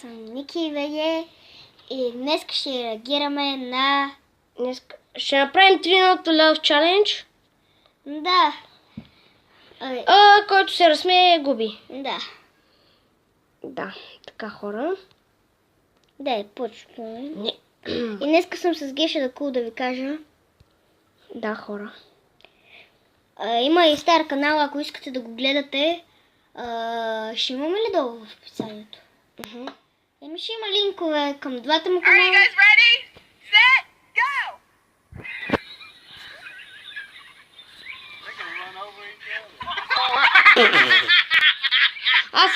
съм Ники ВЕ и днес ще реагираме на... Ще направим 3 Love Challenge. Да. Който се разсмее, губи. Да. Да, така хора. Да, почваме. Не. И днеска съм с Геша да Кул да ви кажа. Да, хора. Има и стар канал, ако искате да го гледате. Ще имаме ли долу в описанието? Еми ще има линкове към двата му канала. Аз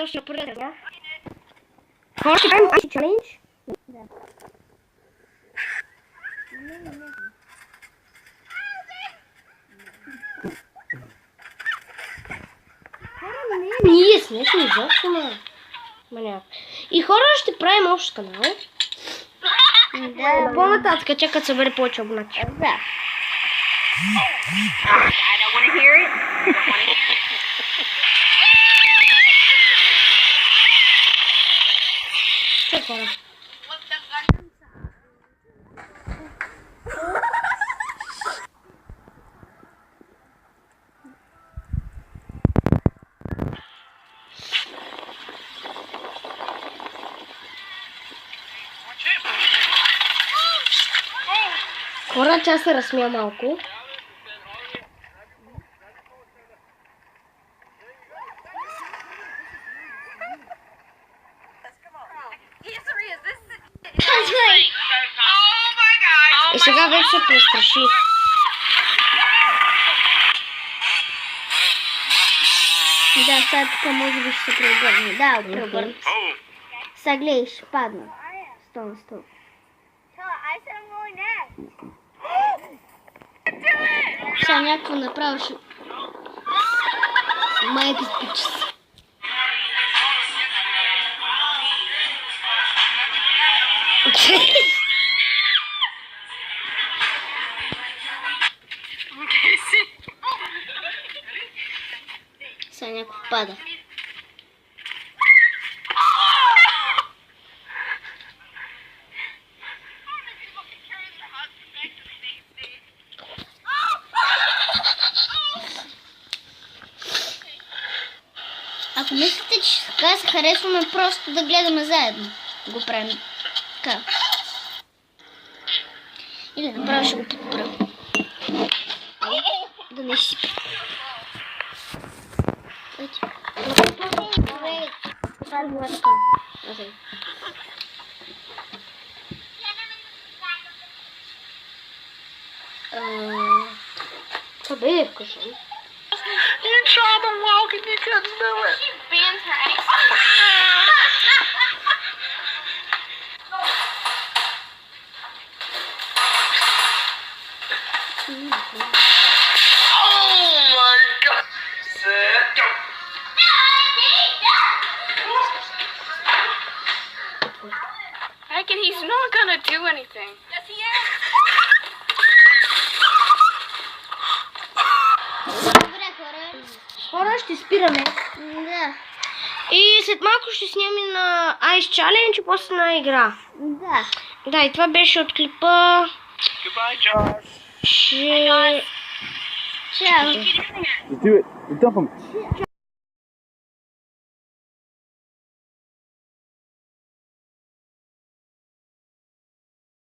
още напред. Хора, ще правим Ice Challenge? Да. Ние смешно изобщо, маняк. И хора, ще правим общ канал. Да. По-нататък, чакай да събере повече абонати. Да. Чакай, хора. Хора, че аз се разсмя малко. И сега вече се престраши. Да, сега тук може би ще се преобърне. Да, преобърне се. Сега гледай, ще падна. 100 на 100. Сега някакво направо ще... Майка спича се. Сега някакво пада. Ако мислите, че така се харесваме, просто да гледаме заедно. Го правим така. Или направо ще го подправим. Да не сипе. Това бе е вкъщен. You tried to walk and you couldn't do it. She bends her ankle. Oh my God. Sit. Go. Megan, he's not gonna do anything. Yes, he is. Добре, хора. Хора, ще спираме. Да. И след малко ще снимем на Ice Challenge и после на игра. Да. Да, и това беше от клипа. Goodbye, Josh. Ще... Чао. Do it. Dump him.